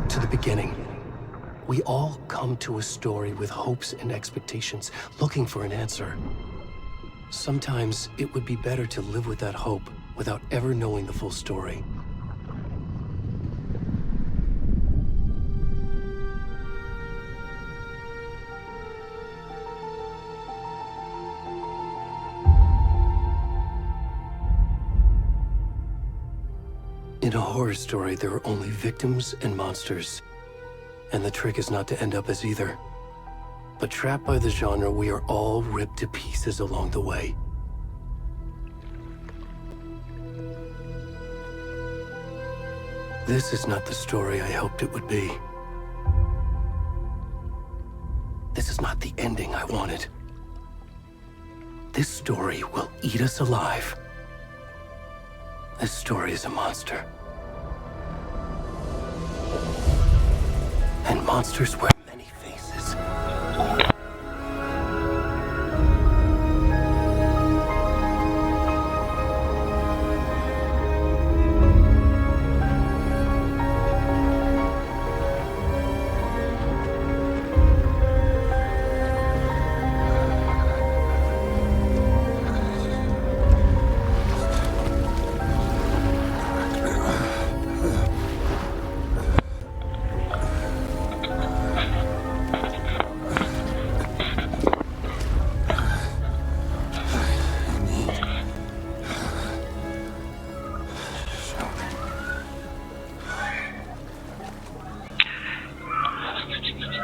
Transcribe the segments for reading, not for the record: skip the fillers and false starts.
back to the beginning. We all come to a story with hopes and expectations, looking for an answer. Sometimes it would be better to live with that hope without ever knowing the full story. In a horror story, there are only victims and monsters. And the trick is not to end up as either. But trapped by the genre, we are all ripped to pieces along the way. This is not the story I hoped it would be. This is not the ending I wanted. This story will eat us alive. This story is a monster. And monsters wear many faces.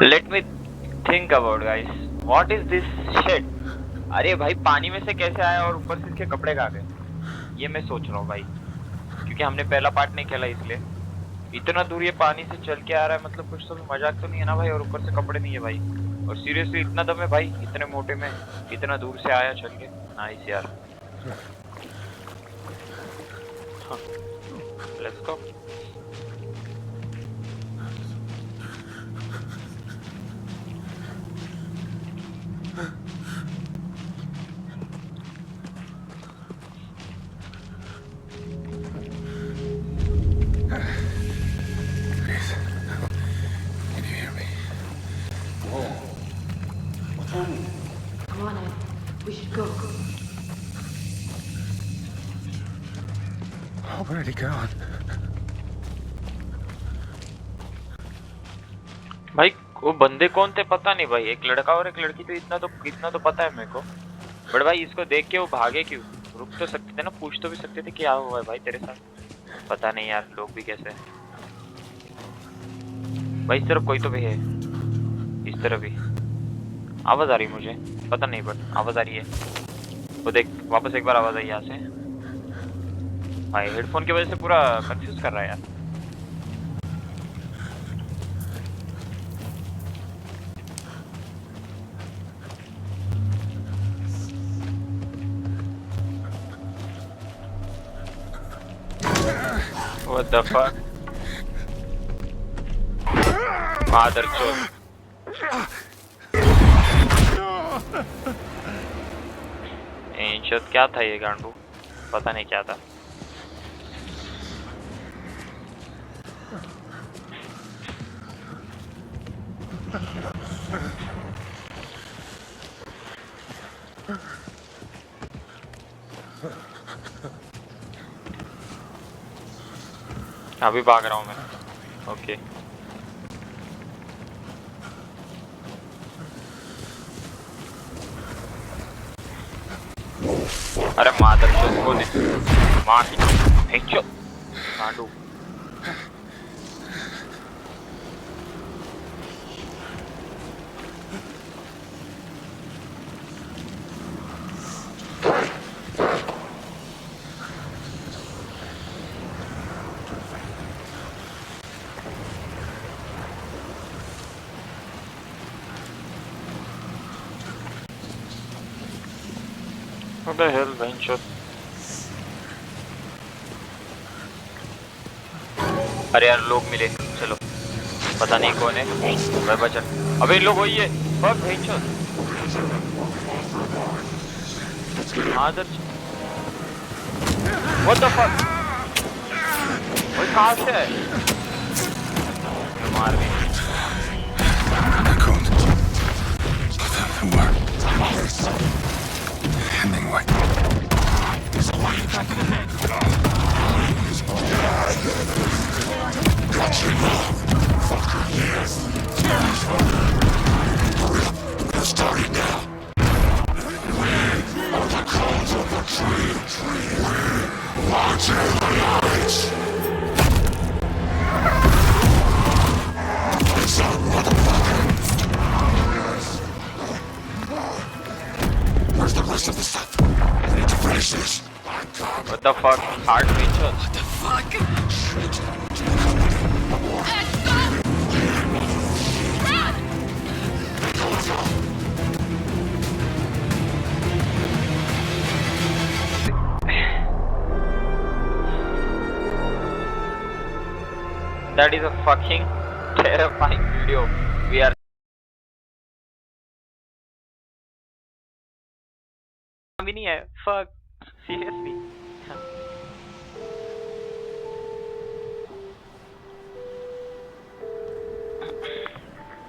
Let me think about guys. What is this shit? अरे भाई पानी में से कैसे आया और ऊपर से इसके कपड़े कहाँ गए? ये मैं सोच रहा हूँ भाई, क्योंकि हमने पहला पार्ट नहीं खेला इसलिए। इतना दूर ये पानी से चल के आ रहा है, मतलब कुछ तो मजाक तो नहीं है ना भाई? और ऊपर से कपड़े नहीं है भाई, और सीरियसली इतना दम है भाई, इतने मोटे में इतना दूर से आया चल के। नाइस यार, let's go. Where'd he gone? भाई वो बंदे कौन थे पता नहीं भाई, एक लड़का और एक लड़की, तो इतना तो पता है मेरे को। बट भाई इसको देख के वो भागे क्यों? रुक तो सकते थे ना, पूछ तो भी सकते थे क्या हुआ है भाई तेरे साथ। पता नहीं यार, लोग भी कैसे हैं भाई। इस तरफ कोई तो भी है, इस तरफ भी आवाज आ रही मुझे, पता नहीं बट आवाज आ रही है। वो देख वापस एक बार आवाज आई यहाँ से भाई। हेडफोन की वजह से पूरा कंफ्यूज कर रहा है यार। What the fuck? Mother chod. क्या था ये गांडू? पता नहीं क्या था। अभी भाग रहा हूँ मैं। ओके अरे मादर चोद को दे मार ही फेंचो गांडू। What the hell, venture? अरे यार लोग मिले, चलो पता नहीं कौन है भाई बचा। अबे लोग वही है, बग भेंचो आदर। What the fuck? वो कहाँ से है? मार देंगे। Where's the rest of the stuff? I need to finish this. What the fuck? Hard feature. What the fuck? That is a fucking terrifying video. We are भी नहीं है. Fuck. Seriously.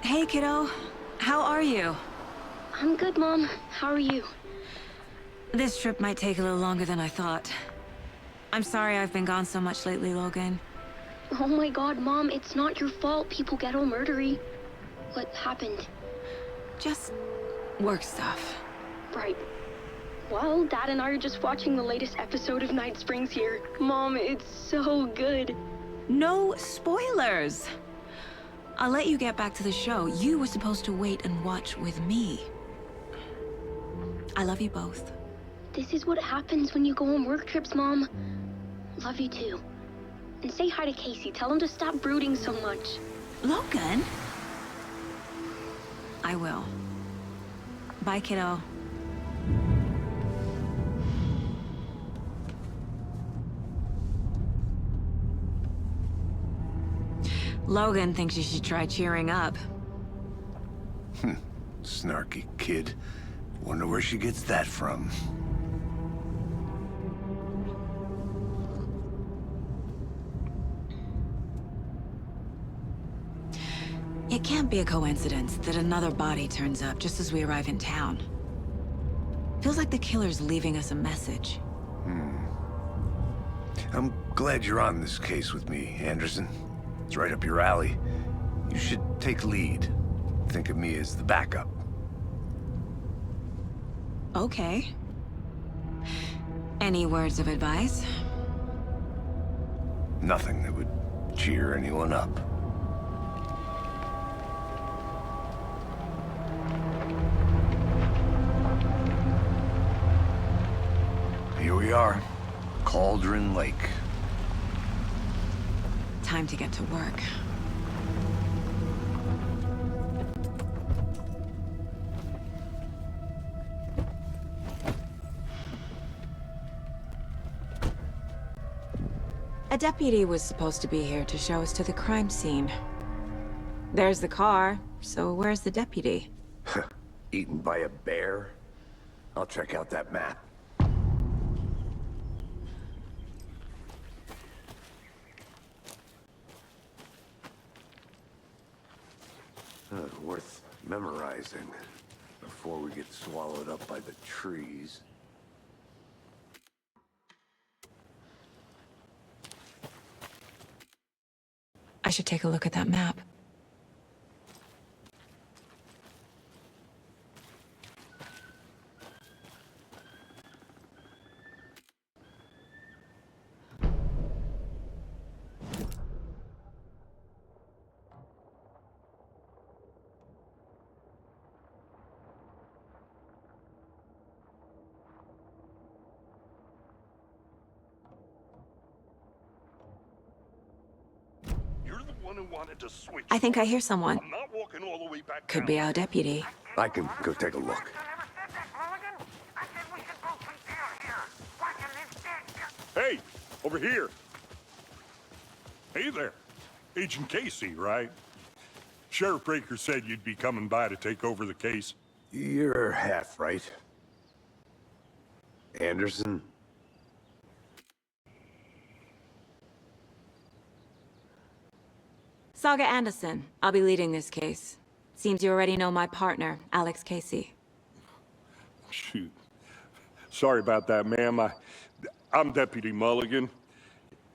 Hey, kiddo. How are you? I'm good, Mom. How are you? This trip might take a little longer than I thought. I'm sorry I've been gone so much lately, Logan. Oh my god, Mom, it's not your fault people get all murdery. What happened? Just work stuff. Right. Well, Dad and I are just watching the latest episode of Night Springs here. Mom, it's so good. No spoilers! I'll let you get back to the show. You were supposed to wait and watch with me. I love you both. This is what happens when you go on work trips, Mom. Love you too. And say hi to Casey. Tell him to stop brooding so much. Logan? I will. Bye, kiddo. Logan thinks you should try cheering up. Snarky kid. Wonder where she gets that from. It can't be a coincidence that another body turns up just as we arrive in town. Feels like the killer's leaving us a message. I'm glad you're on this case with me, Anderson. It's right up your alley. You should take lead. Think of me as the backup. Okay. Any words of advice? Nothing that would cheer anyone up. Here we are. Cauldron Lake. Time to get to work. A deputy was supposed to be here to show us to the crime scene. There's the car, so where's the deputy? Eaten by a bear? I'll check out that map. Worth memorizing before we get swallowed up by the trees. I should take a look at that map. I think I hear someone. I'm not walking all the way back Could down. be our deputy. I can go take a look. Hey, over here. Hey there. Agent Casey, right? Sheriff Breaker said you'd be coming by to take over the case. You're half right. Anderson? Saga Anderson. I'll be leading this case. Seems you already know my partner, Alex Casey. Shoot. Sorry about that, ma'am. I'm Deputy Mulligan.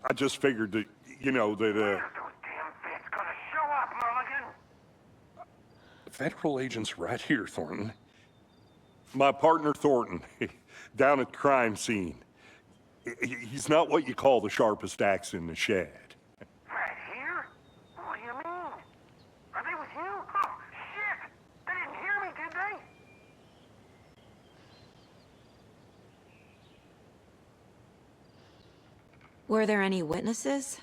I just figured that, you know, that, Those damn feds gonna show up, Mulligan? federal agent's right here, Thornton. My partner, Thornton, down at the crime scene. He's not what you call the sharpest axe in the shed. Right here? What do you mean? Are they with you? Oh, shit! They didn't hear me, did they? Were there any witnesses?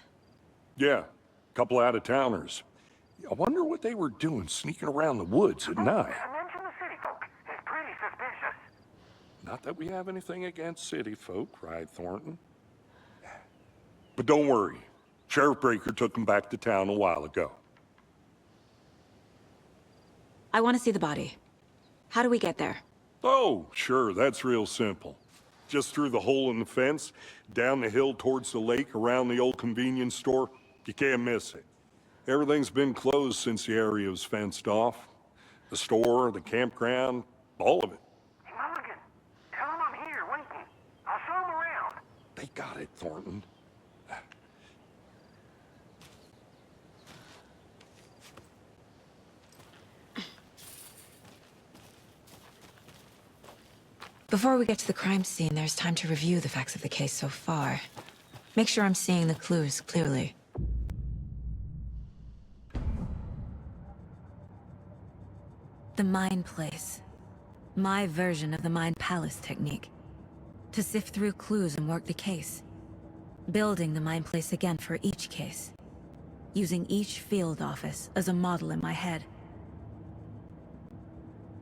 Yeah, couple out-of-towners. I wonder what they were doing sneaking around the woods at night. Mention the city folk. It's pretty suspicious. Not that we have anything against city folk, cried Thornton. But don't worry. Sheriff Breaker took them back to town a while ago. I want to see the body. How do we get there? Oh, sure, that's real simple. Just through the hole in the fence, down the hill towards the lake, around the old convenience store. You can't miss it. Everything's been closed since the area was fenced off. The store, the campground, all of it. Hey, Mulligan, tell them I'm here, waiting. I'll show them around. They got it, Thornton. Before we get to the crime scene, there's time to review the facts of the case so far. Make sure I'm seeing the clues clearly. The Mind Place. My version of the Mind Palace technique. To sift through clues and work the case. Building the Mind Place again for each case. Using each field office as a model in my head.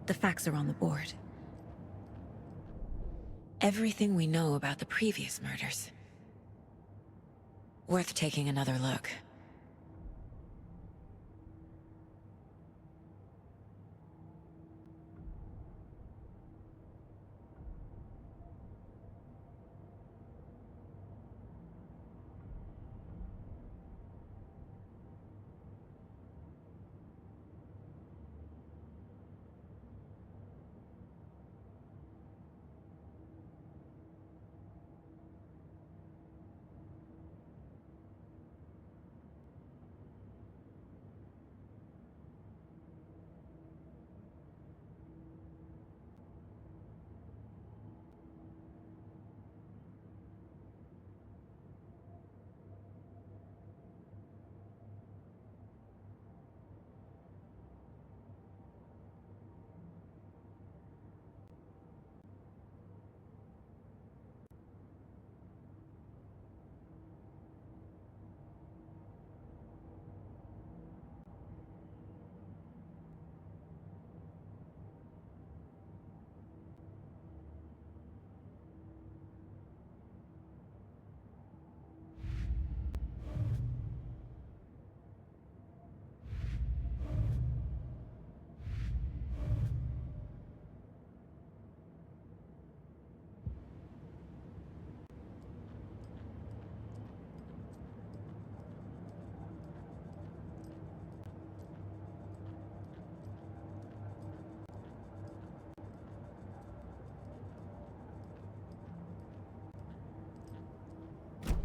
The facts are on the board. Everything we know about the previous murders. Worth taking another look.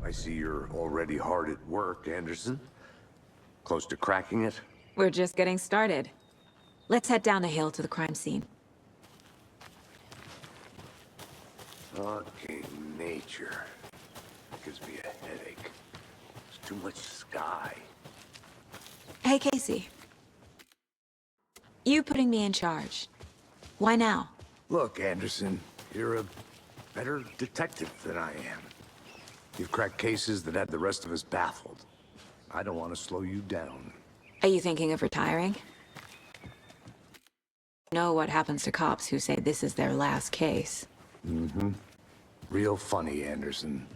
I see you're already hard at work, Anderson. Close to cracking it? We're just getting started. Let's head down the hill to the crime scene. Fucking nature. Gives me a headache. There's too much sky. Hey, Casey. You putting me in charge. Why now? Look, Anderson, you're a better detective than I am. You've cracked cases that had the rest of us baffled. I don't want to slow you down. Are you thinking of retiring? You know what happens to cops who say this is their last case. Mm-hmm. Real funny, Anderson.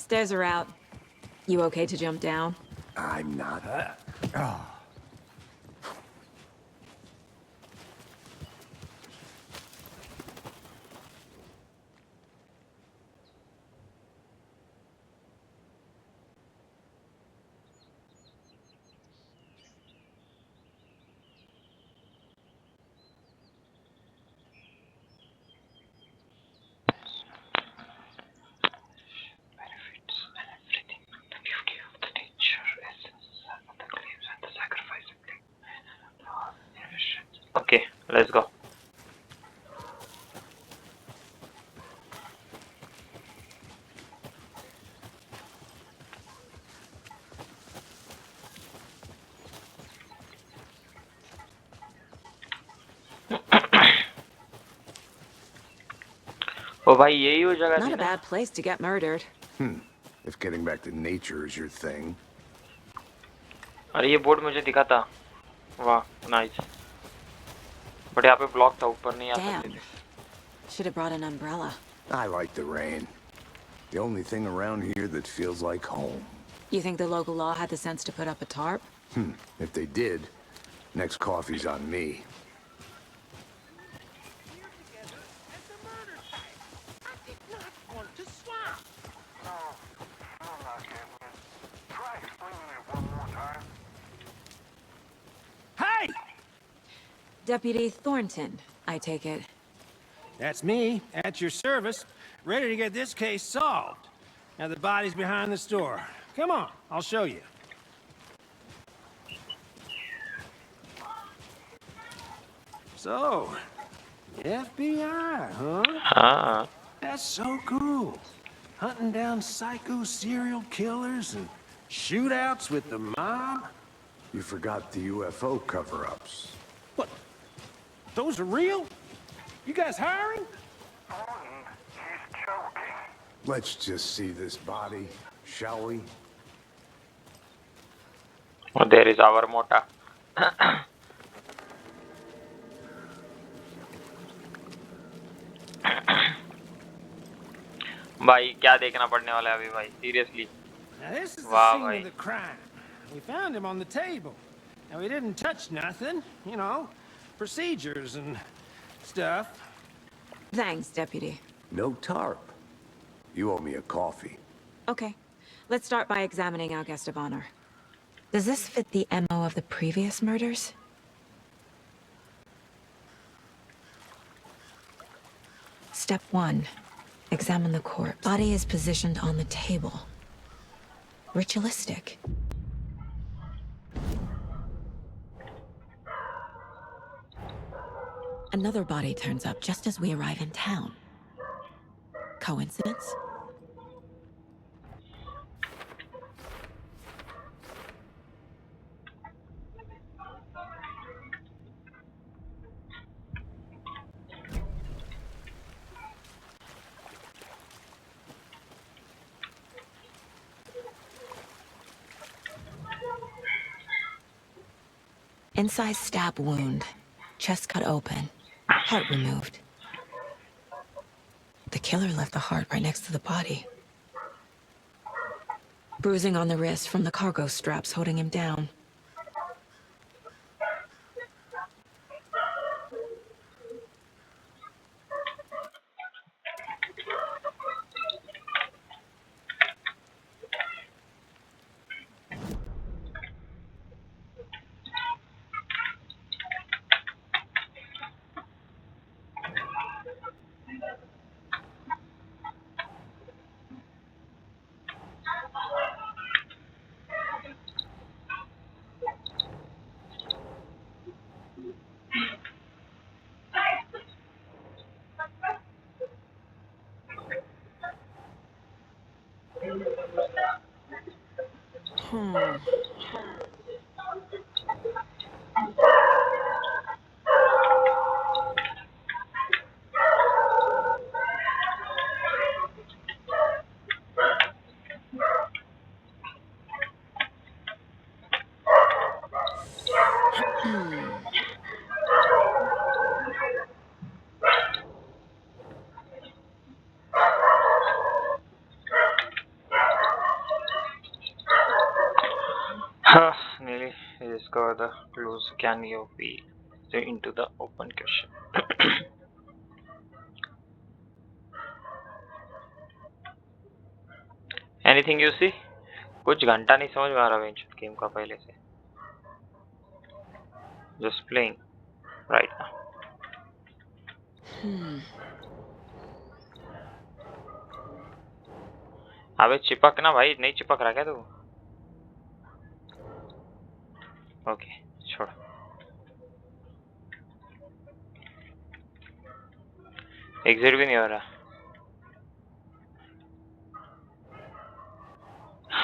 Stairs are out. You okay to jump down? I'm not. Okay, let's go. ओ भाई यही वो जगह Not थी a ना? bad place to get murdered. If getting back to nature is your thing. अरे ये board मुझे दिखा था. वाह, नाइस. बट यहाँ पे ब्लॉक था, ऊपर नहीं आ सकते Damn. थे. Should have brought an umbrella. I like the rain. The only thing around here that feels like home. You think the local law had the sense to put up a tarp? If they did, next coffee's on me. I'm not getting it. Try explaining it one more time. Hey! Deputy Thornton, I take it. That's me, at your service, ready to get this case solved. Now the body's behind the store. Come on, I'll show you. So, FBI, huh? हाँ. That's so cool. Hunting down psycho serial killers and shootouts with the mob. You forgot the UFO cover-ups. What? Those are real? You guys hiring? Thornton, he's joking. Let's just see this body, shall we? Oh, there is our mota. भाई क्या देखना पड़ने वाला है अभी भाई, seriously. Now this is the Wow, scene boy. of the crime. We found him on the table. Now we didn't touch nothing, you know, procedures and stuff. Thanks, Deputy. No tarp. You owe me a coffee. Okay, let's start by examining our guest of honor. Does this fit the MO of the previous murders? Step 1. Examine the corpse. Body is positioned on the table. Ritualistic. Another body turns up just as we arrive in town. Coincidence? Inside stab wound. Chest cut open. Heart removed. The killer left the heart right next to the body. Bruising on the wrist from the cargo straps holding him down. Nearly discover the clues. Can you be into the open question? Anything you see? कुछ घंटा नहीं समझ में आ रहा bench game का पहले से. Just playing right now. अबे चिपक ना भाई, नहीं चिपक रहा क्या तू? ओके छोड़. एग्जिट भी नहीं हो रहा.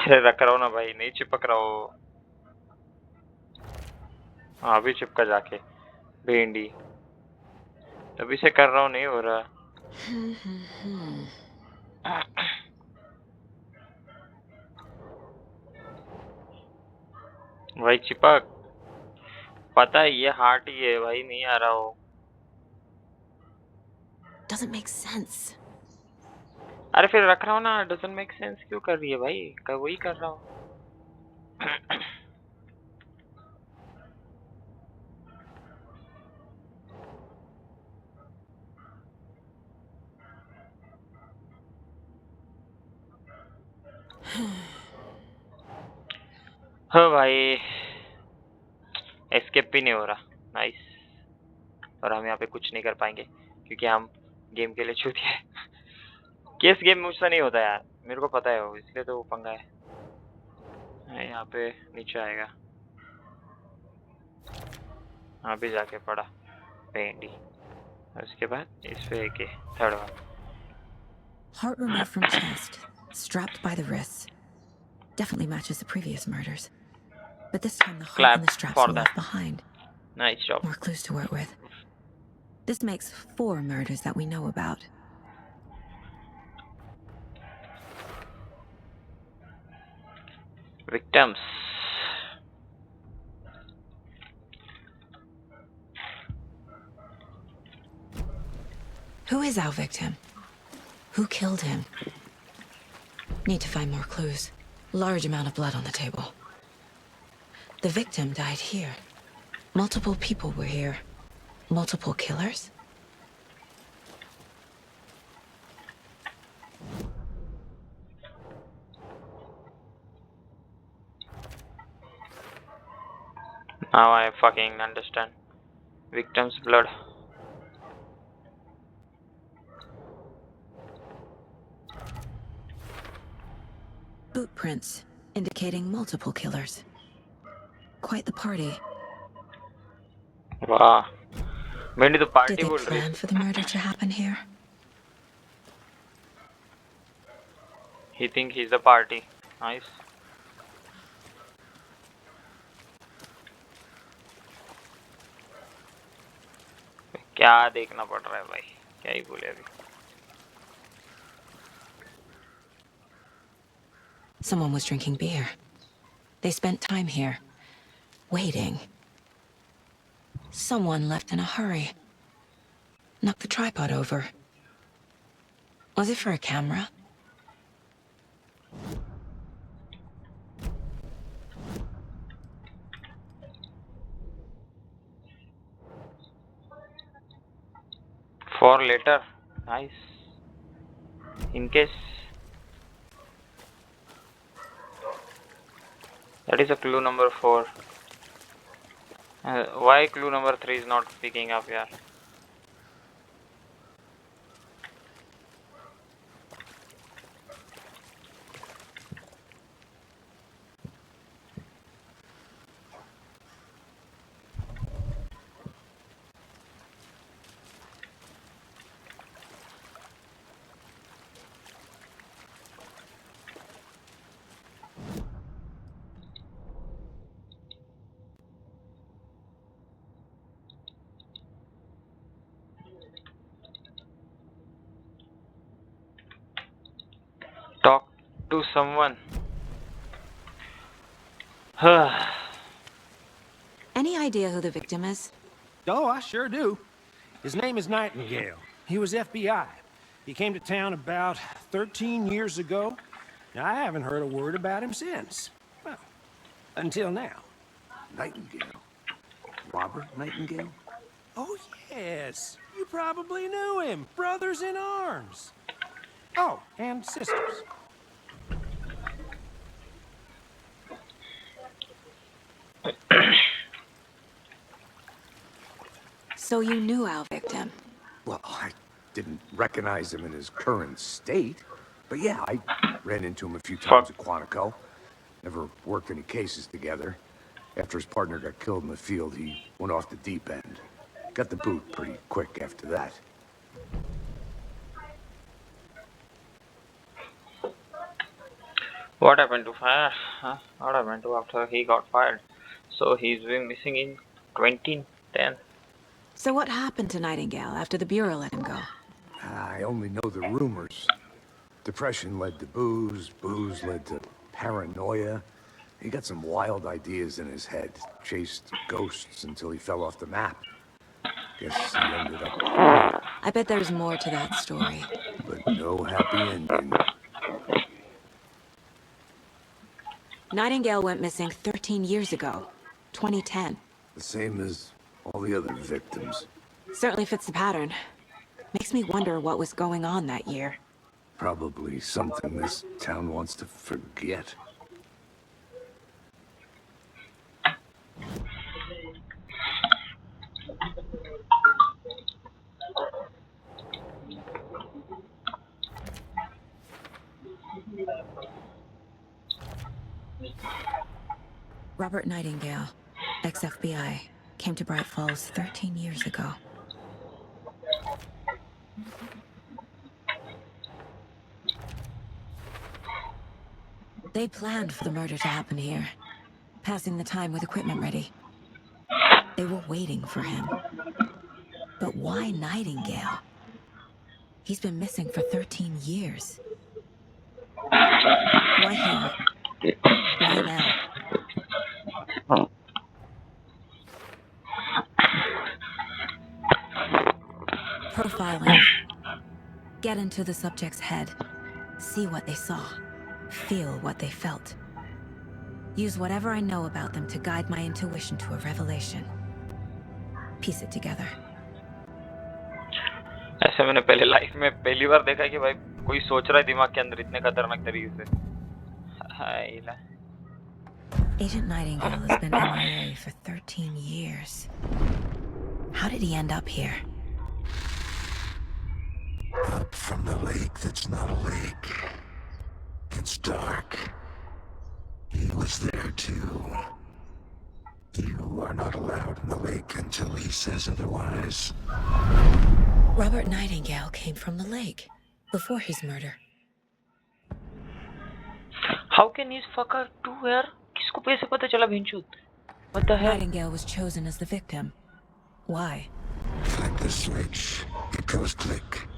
अरे रख रहा हूँ ना भाई, नहीं चिपक रहा हो. हाँ अभी चिपका जाके भेंडी. तभी से कर रहा हूँ, नहीं हो रहा. भाई चिपक. पता है ये हार्ट ही है भाई, नहीं आ रहा हो. Doesn't make sense. अरे फिर रख रहा हूँ ना. डजंट मेक सेंस क्यों कर रही है भाई? वही कर रहा हूँ. हाँ भाई एस्केप भी नहीं हो रहा. नाइस. और हम यहाँ पे कुछ नहीं कर पाएंगे क्योंकि हम गेम के लिए चूतिए हैं. केस गेम मुझसे नहीं होता यार, मेरे को पता है वो, इसलिए तो वो पंगा है. यहाँ पे नीचे आएगा. हाँ भी जाके पड़ा भेंडी. और उसके बाद इस पे एक third one. Heart removed from chest, strapped by the wrists. Definitely matches the previous murders. But this time the heart Clap and the straps for were that. left behind. Nice job. More clues to work with. This makes 4 murders that we know about. Victims. Who is our victim? Who killed him? Need to find more clues. Large amount of blood on the table. The victim died here. Multiple people were here. Multiple killers? Now I fucking understand. Victim's blood. Boot prints, indicating multiple killers. Quite the party. Wow. Maybe the party Did they would plan for the murder to happen here? He think he's the party. Nice. क्या देखना पड़ रहा है भाई, क्या ही बोले अभी. Someone was drinking beer. They spent time here, waiting. Someone left in a hurry. Knocked the tripod over. Was it for a camera? For later. Nice. In case. That is a clue number 4. Why clue number 3 is not picking up here? Talk to someone. Any idea who the victim is? Oh, I sure do. His name is Nightingale. He was FBI. He came to town about 13 years ago. Now, I haven't heard a word about him since. Well, Until now. Nightingale? Robert Nightingale? Oh, yes. You probably knew him. Brothers in arms. Oh, and sisters. So you knew our victim? Well, I didn't recognize him in his current state. But yeah, I ran into him a few times at Quantico. Never worked any cases together. After his partner got killed in the field, he went off the deep end. Got the boot pretty quick after that. What happened to fire? Huh? What happened to after he got fired? So he's been missing in 2010. So what happened to Nightingale after the Bureau let him go? I only know the rumors. Depression led to booze, booze led to paranoia. He got some wild ideas in his head, chased ghosts until he fell off the map. Guess he ended up here, I bet there's more to that story. but no happy ending. Nightingale went missing 13 years ago, 2010. The same as all the other victims. Certainly fits the pattern. Makes me wonder what was going on that year. Probably something this town wants to forget. Robert Nightingale, ex-FBI, came to Bright Falls 13 years ago. They planned for the murder to happen here, passing the time with equipment ready. They were waiting for him. But why Nightingale? He's been missing for 13 years. Why here? Why now? Profiling. Get into the subject's head. See what they saw. Feel what they felt. Use whatever I know about them to guide my intuition to a revelation. Piece it together. ऐसे मैंने पहले life में पहली बार देखा कि भाई कोई सोच रहा है दिमाग के अंदर इतने खतरनाक तरीके से. हाय. Agent Nightingale has been MIA for 13 years. How did he end up here? Up from the lake that's not a lake. It's dark. He was there too. You are not allowed in the lake until he says otherwise. Robert Nightingale came from the lake before his murder. How can his fucker do यार? किसको कैसे पता चला भिंचूत? What the hell? Nightingale was chosen as the victim. Why? Flip the switch. It goes click.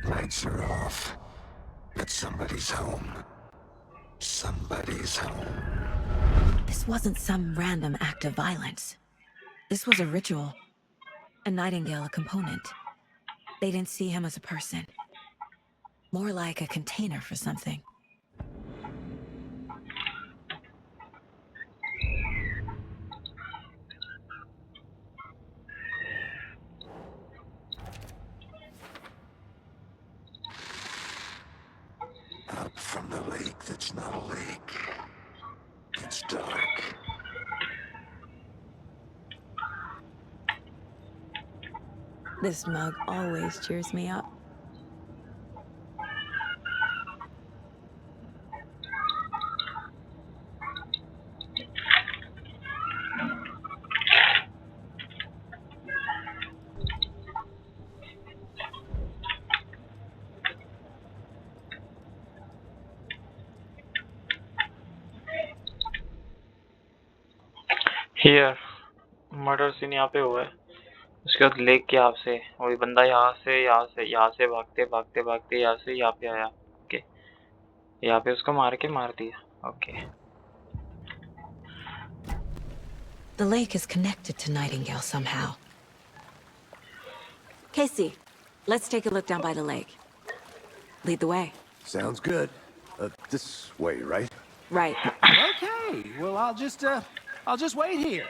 Lights are off. But somebody's home. Somebody's home. This wasn't some random act of violence. This was a ritual. A Nightingale a component. They didn't see him as a person. More like a container for something. Up from the lake that's not a lake. It's dark. This mug always cheers me up. Here, murder scene यहाँ पे हुआ है. उसके बाद lake के यहाँ से वही बंदा यहाँ से भागते भागते भागते यहाँ से यहाँ पे आया. ओके, यहाँ पे उसको मार दिया. Okay. The lake is connected to Nightingale somehow. Casey, let's take a look down by the lake. Lead the way. Sounds good. This way, right? Right. Okay, well, I'll just wait here.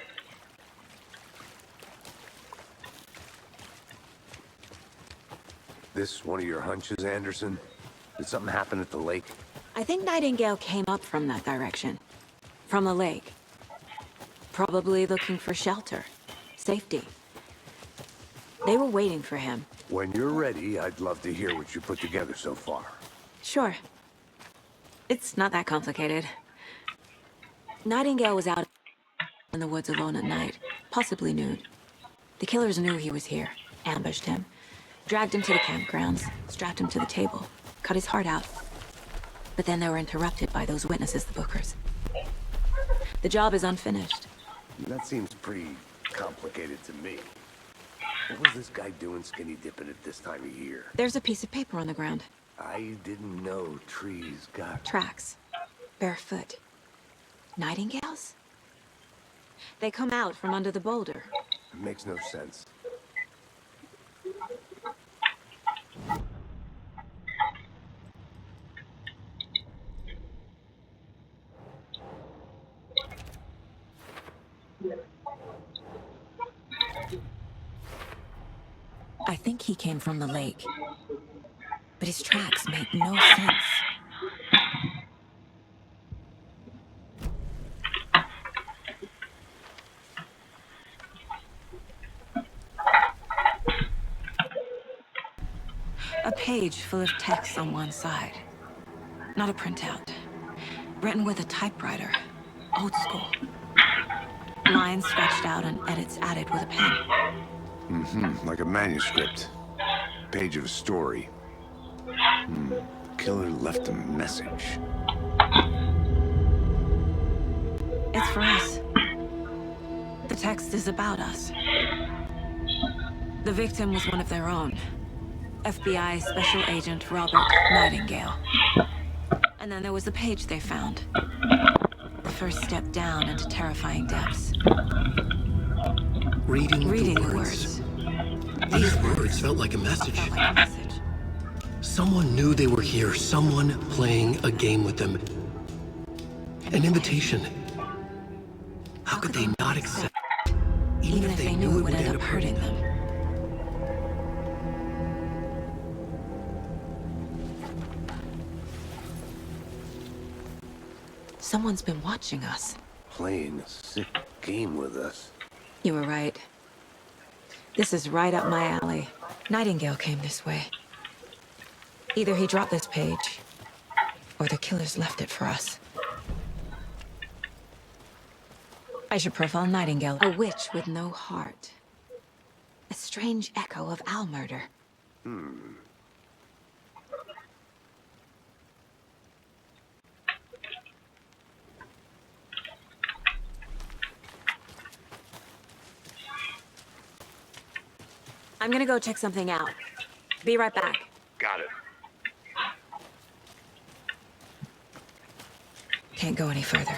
This one of your hunches, Anderson? Did something happen at the lake? I think Nightingale came up from that direction. From the lake. Probably looking for shelter. Safety. They were waiting for him. When you're ready, I'd love to hear what you put together so far. Sure. It's not that complicated. Nightingale was out in the woods alone at night, possibly nude. The killers knew he was here, ambushed him, dragged him to the campgrounds, strapped him to the table, cut his heart out. But then they were interrupted by those witnesses, the Bookers. The job is unfinished. That seems pretty complicated to me. What was this guy doing skinny dipping at this time of year? There's a piece of paper on the ground. I didn't know trees got... Tracks. Barefoot. Nightingales? They come out from under the boulder. It makes no sense. I think he came from the lake. But his tracks make no sense. A page full of text on one side. Not a printout. Written with a typewriter. Old school. Lines scratched out and edits added with a pen. Like a manuscript. Page of a story. Killer left a message. It's for us. The text is about us. The victim was one of their own. FBI Special Agent Robert Nightingale. And then there was the page they found. The first step down into terrifying depths. Reading the the words. These words felt like a message. Someone knew they were here. Someone playing a game with them. An invitation. How could they not accept it? Even if they knew it would end up hurting them. Someone's been watching us. Playing a sick game with us. You were right. This is right up my alley. Nightingale came this way. Either he dropped this page, or the killers left it for us. I should profile Nightingale, a witch with no heart. A strange echo of owl murder. I'm gonna go check something out. Be right back. Got it. Can't go any further.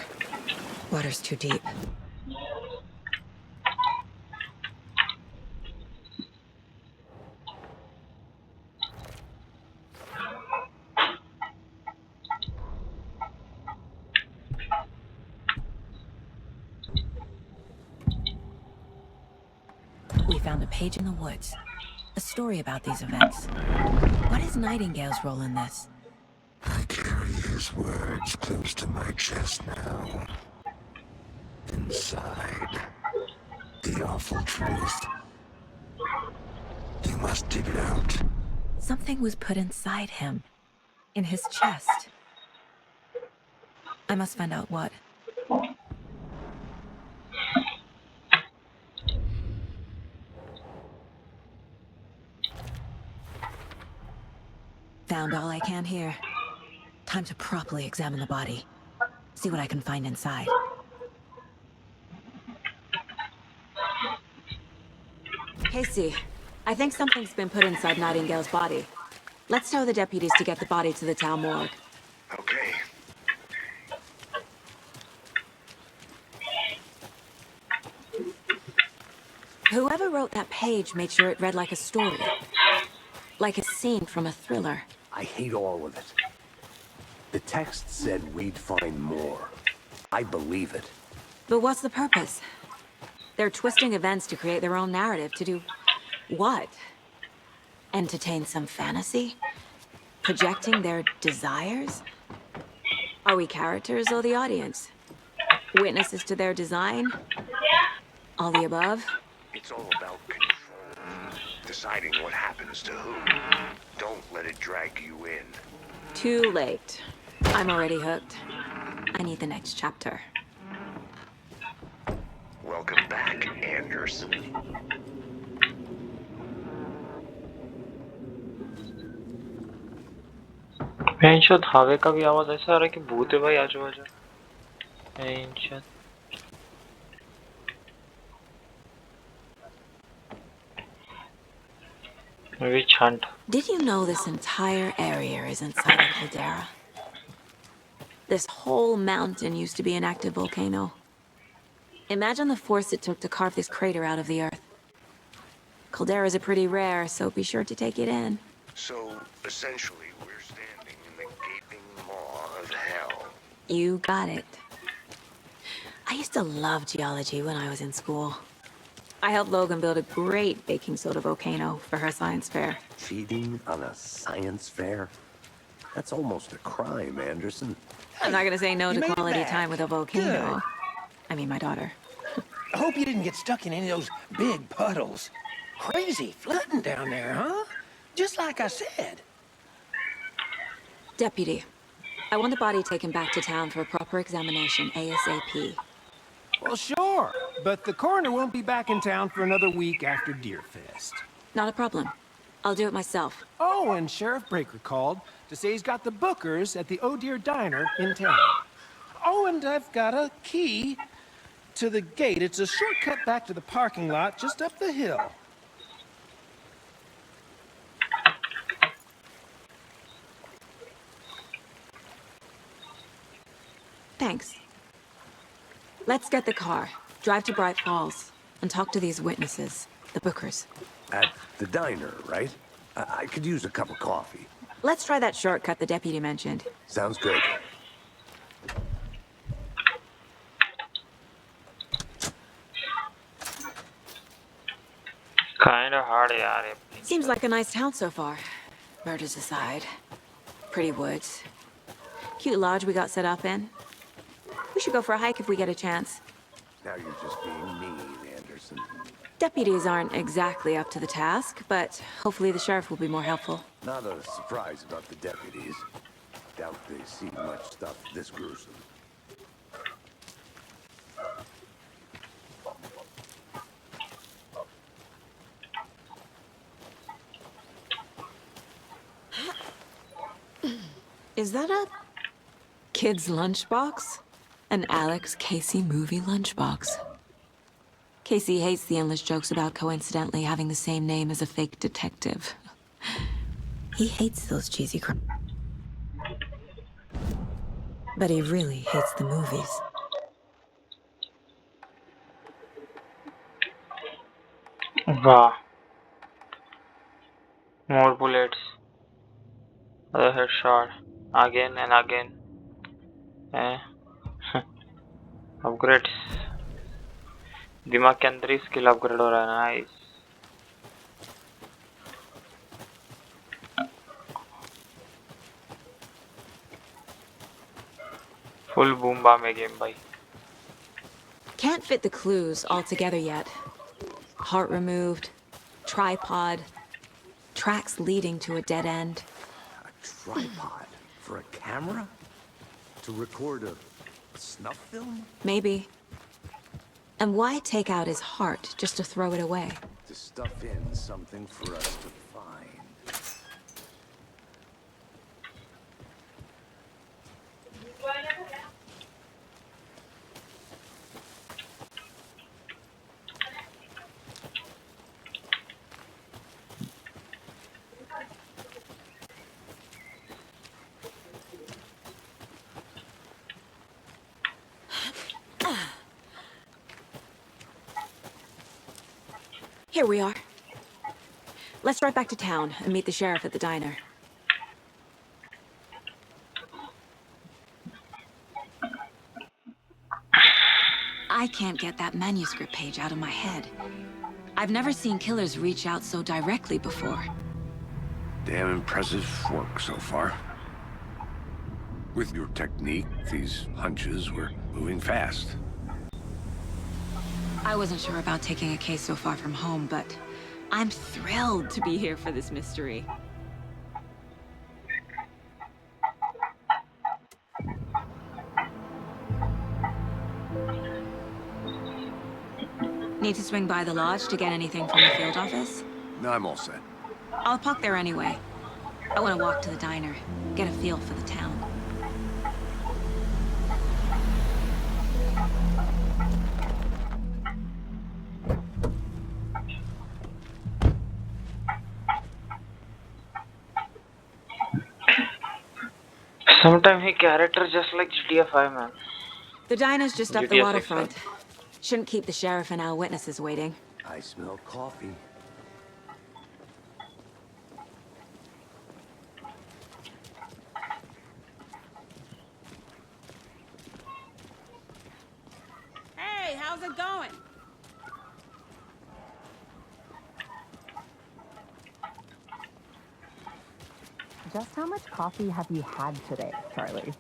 Water's too deep. We found a page in the woods. A story about these events. What is Nightingale's role in this? I carry his words close to my chest now. Inside, the awful truth. You must dig it out. Something was put inside him. In his chest. I must find out what. Found all I can here. Time to properly examine the body. See what I can find inside. Casey, I think something's been put inside Nightingale's body. Let's tell the deputies to get the body to the town morgue. Okay. Whoever wrote that page made sure it read like a story. Like a scene from a thriller. I hate all of it. The text said we'd find more. I believe it. But what's the purpose? They're twisting events to create their own narrative to do what? Entertain some fantasy? Projecting their desires? Are we characters or the audience? Witnesses to their design? All the above? It's all about control. Deciding what happens to who. Don't let it drag you in. Too late. I'm already hooked. I need the next chapter. Welcome back, Anderson. Pension हवे का भी आवाज ऐसा आ रहा है कि भूत है भाई आजू बाजू pension maybe chant. Did you know this entire area is inside a caldera? This whole mountain used to be an active volcano. Imagine the force it took to carve this crater out of the earth. Calderas are pretty rare, so be sure to take it in. So, essentially, we're standing in the gaping maw of hell. You got it. I used to love geology when I was in school. I helped Logan build a great baking soda volcano for her science fair. Cheating on a science fair? That's almost a crime, Anderson. I'm not gonna say no You to made it quality back. time with a volcano. Good. I mean, my daughter. I hope you didn't get stuck in any of those big puddles. Crazy flooding down there, huh? Just like I said. Deputy, I want the body taken back to town for a proper examination ASAP. Well, sure. But the coroner won't be back in town for another week after Deerfest. Not a problem. I'll do it myself. Oh, and Sheriff Breaker called to say he's got the bookers at the Oh Dear Diner in town. Oh, and I've got a key to the gate. It's a shortcut back to the parking lot just up the hill. Thanks. Let's get the car, drive to Bright Falls, and talk to these witnesses, the bookers. At the diner, right? I could use a cup of coffee. Let's try that shortcut the deputy mentioned. Sounds good. Kinda hard यार ये. Seems like a nice town so far. Murders aside. Pretty woods. Cute lodge we got set up in. We should go for a hike if we get a chance. Now you're just being mean, Anderson. Deputies aren't exactly up to the task, but hopefully the sheriff will be more helpful. Not a surprise about the deputies. Doubt they see much stuff this gruesome. Is that a kid's lunchbox? An Alex Casey movie lunchbox. Casey hates the endless jokes about coincidentally having the same name as a fake detective. He hates those cheesy crimes. But he really hates the movies. Wow. More bullets. Other headshot. Again and again. Upgrades. दिमाग के अंदर ही skill upgrade हो रहा है. Nice. Full boom bam है game भाई. Can't fit the clues all together yet. Heart removed, tripod, tracks leading to a dead end. A tripod for a camera? To record a snuff film? Maybe. And why take out his heart just to throw it away? To stuff in something for us to find. Here we are. Let's drive back to town and meet the sheriff at the diner. I can't get that manuscript page out of my head. I've never seen killers reach out so directly before. Damn impressive work so far. With your technique, these hunches were moving fast. I wasn't sure about taking a case so far from home, but I'm thrilled to be here for this mystery. Need to swing by the lodge to get anything from the field office? No, I'm all set. I'll park there anyway. I want to walk to the diner, get a feel for the town. Sometimes he character just like GTA 5, man. The diner's just up the GTA 6, waterfront. Shouldn't keep the sheriff and our witnesses waiting. I smell coffee. Hey, how's it going? Just how much coffee have you had today, Charlie?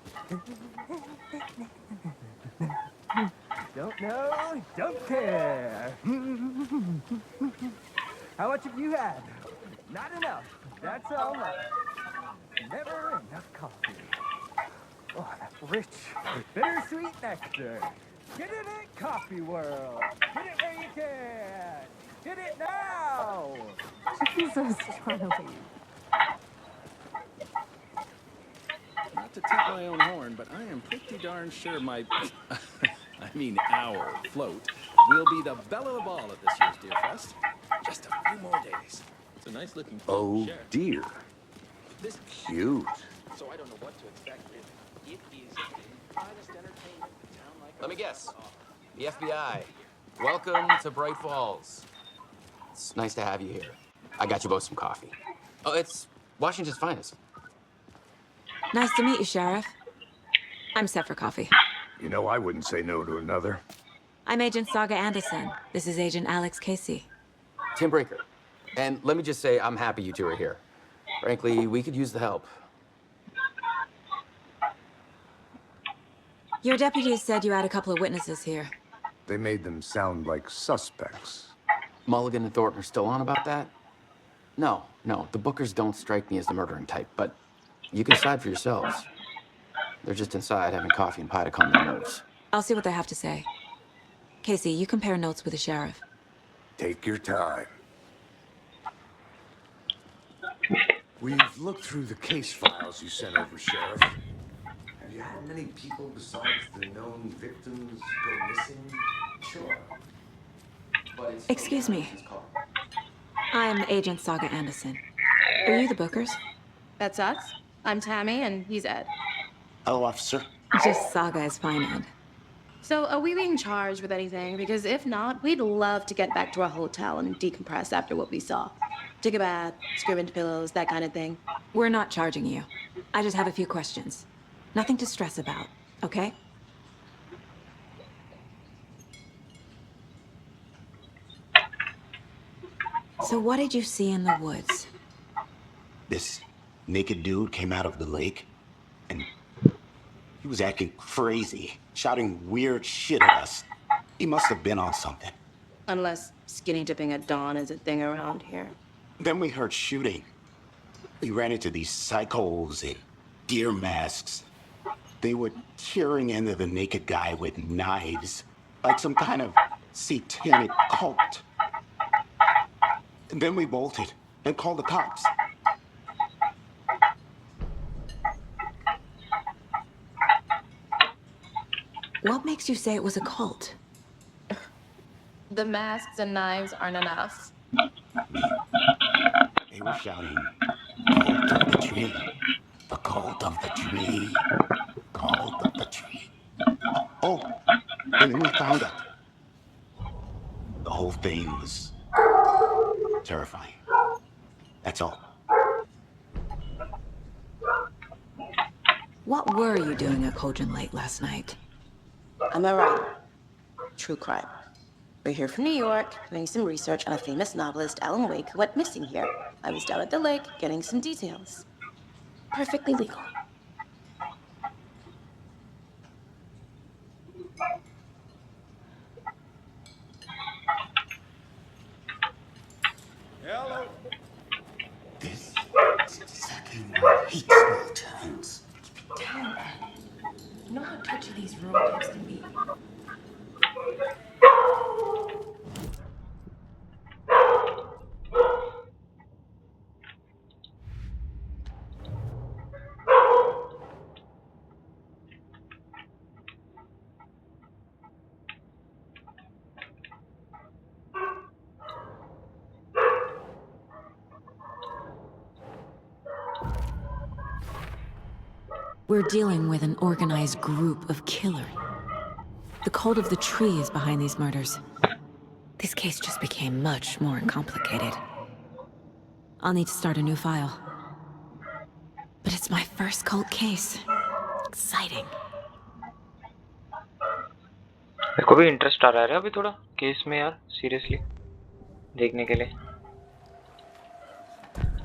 Don't know, don't care. How much have you had? Not enough. That's all right. Never enough coffee. Oh, that rich, bittersweet nectar. Get it in coffee world. Get it where you can. Get it now. Jesus, Charlie. Not to toot my own horn, but I am pretty darn sure my, our float will be the belle of the ball at this year's Deer Fest. Just a few more days. It's a nice looking float. Oh, dear. This Cute. So I don't know what to expect. It is the finest entertainment in town like. Let me guess. The FBI. Welcome to Bright Falls. It's nice to have you here. I got you both some coffee. Oh, it's Washington's finest. Nice to meet you, Sheriff. I'm set for coffee. You know, I wouldn't say no to another. I'm Agent Saga Anderson. This is Agent Alex Casey. Tim Breaker. And let me just say, I'm happy you two are here. Frankly, we could use the help. Your deputies said you had a couple of witnesses here. They made them sound like suspects. Mulligan and Thornton are still on about that? No, the Bookers don't strike me as the murdering type, but you can decide for yourselves. They're just inside having coffee and pie to calm their nerves. I'll see what they have to say. Casey, you compare notes with the sheriff. Take your time. We've looked through the case files you sent over, Sheriff. Have you had many people besides the known victims go missing? Sure. But it's Excuse me. I'm Agent Saga Anderson. Are you the Bookers? That's us. I'm Tammy, and he's Ed. Hello, officer. Just Saga is fine, Ed. So, are we being charged with anything? Because if not, we'd love to get back to our hotel and decompress after what we saw. Take a bath, scream into pillows, that kind of thing. We're not charging you. I just have a few questions. Nothing to stress about, okay? So what did you see in the woods? This naked dude came out of the lake, and he was acting crazy, shouting weird shit at us. He must have been on something. Unless skinny dipping at dawn is a thing around here. Then we heard shooting. We ran into these psychos in deer masks. They were tearing into the naked guy with knives, like some kind of satanic cult. And then we bolted and called the cops. What makes you say it was a cult? The masks and knives aren't enough. They were shouting, "Cult of the tree, the cult of the tree, cult of the tree." Oh, and then we found out. The whole thing was terrifying. That's all. What were you doing at Cogent late last night? I'm a writer. true crime. We're here from New York, doing some research on a famous novelist, Alan Wake, who went missing here. I was down at the lake, getting some details. Perfectly legal. Hello. This is exactly why I hate small towns. Down, Ed. You know how touchy these rural types can be. We're dealing with an organized group of killers. The cult of the tree is behind these murders. This case just became much more complicated. I'll need to start a new file. But it's my first cult case. Exciting. मेरे को भी interest आ रहा है अभी थोड़ा case में यार seriously देखने के लिए.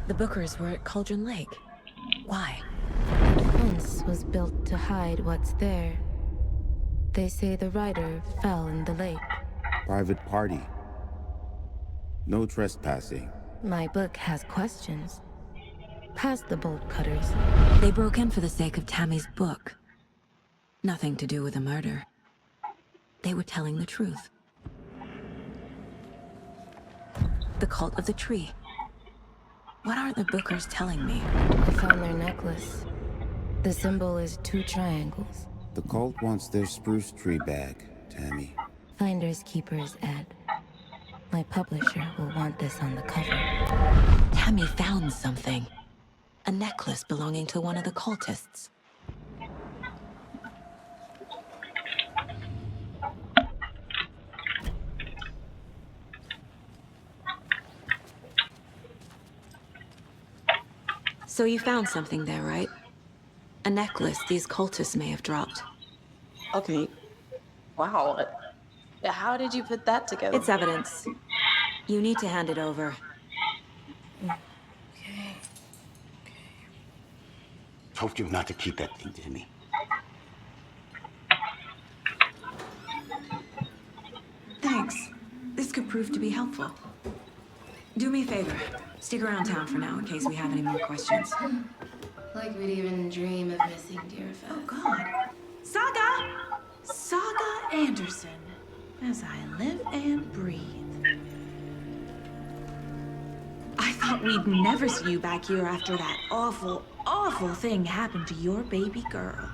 The Bookers were at Cauldron Lake. Why? The fence was built to hide what's there. They say the rider fell in the lake. Private party. No trespassing. My book has questions. Past the bolt cutters. They broke in for the sake of Tammy's book. Nothing to do with a murder. They were telling the truth. The cult of the tree. What are the Bookers telling me? I found their necklace. The symbol is 2 triangles. The cult wants their spruce tree back, Tammy. Finders keepers, Ed. My publisher will want this on the cover. Tammy found something. A necklace belonging to one of the cultists. So you found something there, right? A necklace these cultists may have dropped. Okay. Wow. How did you put that together? It's evidence. You need to hand it over. Told you not to keep that thing, Tammy. Thanks. This could prove to be helpful. Do me a favor. Stick around town for now in case we have any more questions. Like we'd even dream of missing dear Fez. Oh, God. Saga! Saga Anderson. As I live and breathe. I thought we'd never see you back here after that awful, awful thing happened to your baby girl.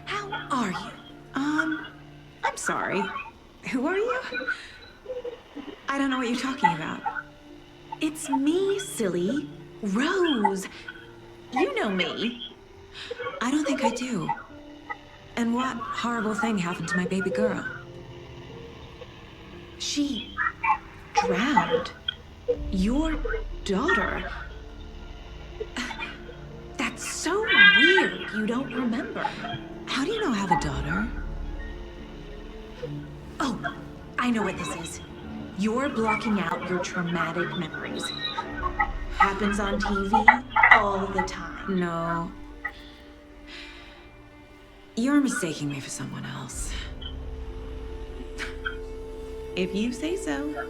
How are you? I'm sorry. Who are you? I don't know what you're talking about. It's me, silly. Rose. You know me. I don't think I do. And what horrible thing happened to my baby girl? She drowned. Your daughter. That's so weird you don't remember. How do you know I have a daughter? Oh, I know what this is. You're blocking out your traumatic memories. Happens on TV all the time. No. You're mistaking me for someone else. If you say so.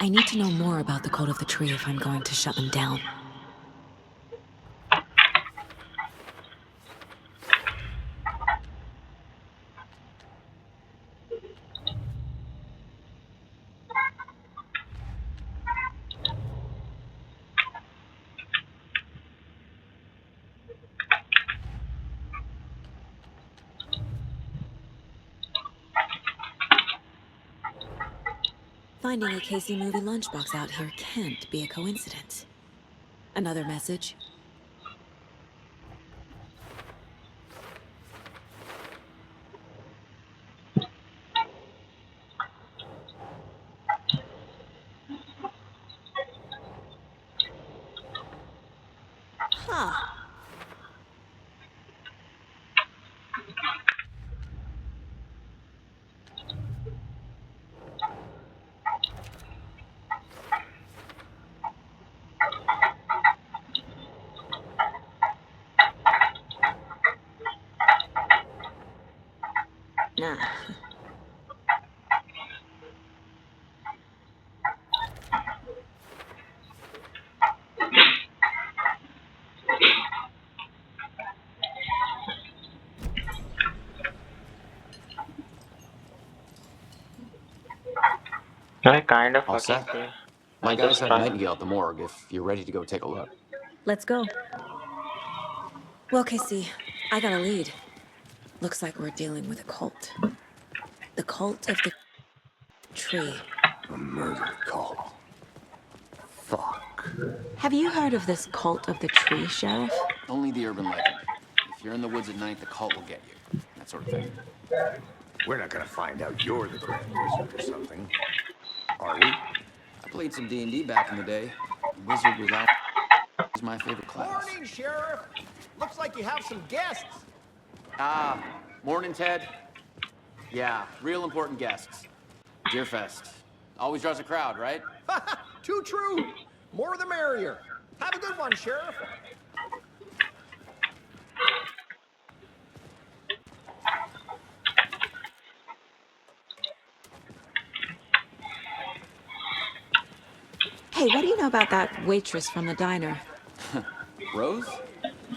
I need to know more about the cult of the tree if I'm going to shut them down. Finding a Casey movie lunchbox out here can't be a coincidence. Another message? Huh. Nah. I kind of All fucking set. think. My I guys just have try. Nightingale at the morgue if you're ready to go take a look. Let's go. Well, Casey, I got a lead. Looks like we're dealing with a cult. The cult of the tree. A murder cult. Fuck. Have you heard of this cult of the tree, Sheriff? Only the urban legend. If you're in the woods at night, the cult will get you. That sort of thing. We're not gonna find out you're the Grand Wizard or something, are we? I played some D&D back in the day. Wizard was my favorite class. Morning, Sheriff. Looks like you have some guests. Ah, morning, Ted. Yeah, real important guests. Deerfest. Always draws a crowd, right? Too true. More the merrier. Have a good one, Sheriff. Hey, what do you know about that waitress from the diner? Rose?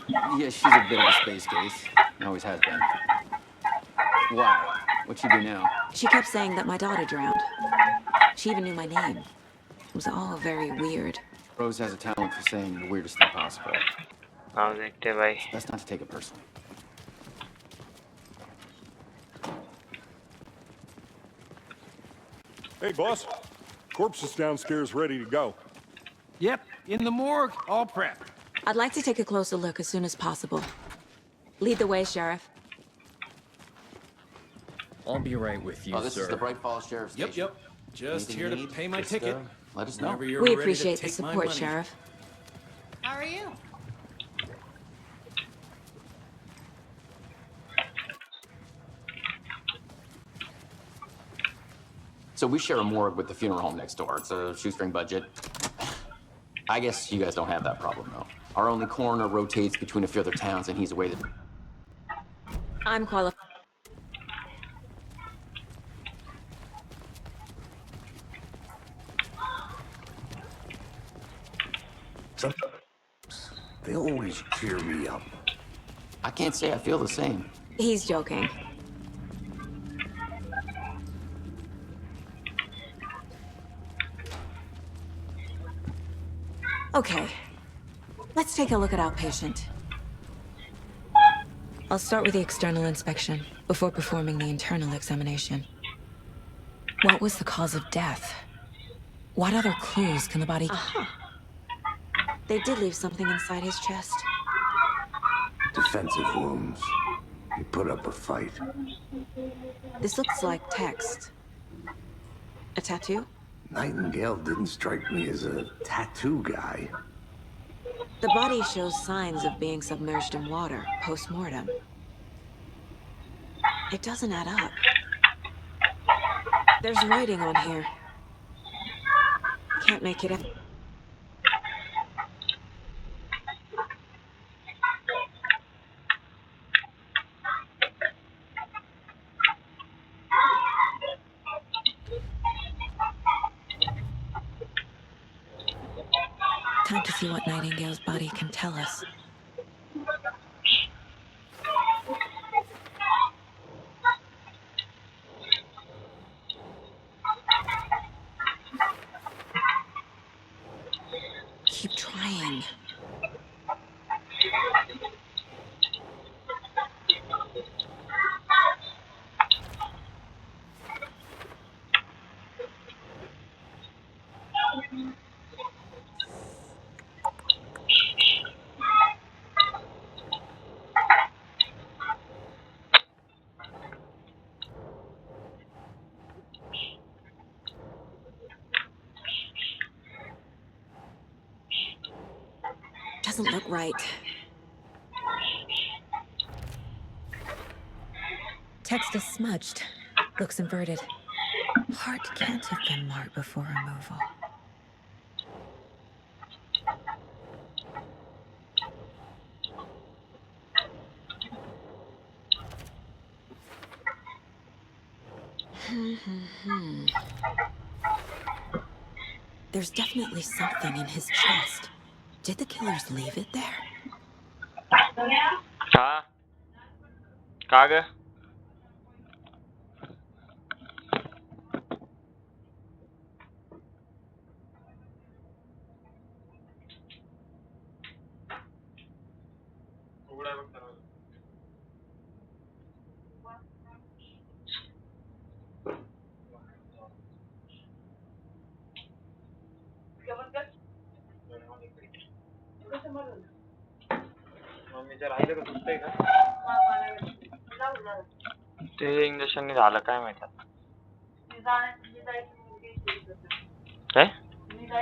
Yeah, she's a bit of a space case. Always has been. Why? What'd she do now? She kept saying that my daughter drowned. She even knew my name. It was all very weird. Rose has a talent for saying the weirdest thing possible. हाँ देखते भाई. It's best not to take it personally. Hey, boss. Corpse is downstairs ready to go. Yep, in the morgue, all prepped. I'd like to take a closer look as soon as possible. Lead the way, Sheriff. I'll be right with you, This sir. is the Bright Falls Sheriff's Station. Yep. Just Anything here you to need, pay my just, ticket. Let us know. Whenever you're We ready to appreciate the take my support, money. Sheriff. How are you? So we share a morgue with the funeral home next door. It's a shoestring budget. I guess you guys don't have that problem, though. Our only coroner rotates between a few other towns, and he's away the... I'm qualified. They always cheer me up. I can't say I feel the same. He's joking. Okay. Let's take a look at our patient. I'll start with the external inspection before performing the internal examination. What was the cause of death? What other clues can the body... They did leave something inside his chest. Defensive wounds. He put up a fight. This looks like text. A tattoo? Nightingale didn't strike me as a tattoo guy. The body shows signs of being submerged in water post-mortem. It doesn't add up. There's writing on here. Can't make it up. Time to see what Nightingale's body can tell us. Keep trying. doesn't look right. Text is smudged. Looks inverted. Heart can't have been marked before removal. There's definitely something in his chest. Did the killers leave it there? हाँ कहाँ गए मम्मीचं राहिलं का दुखतंय का ते injection झालं काय माहिती काय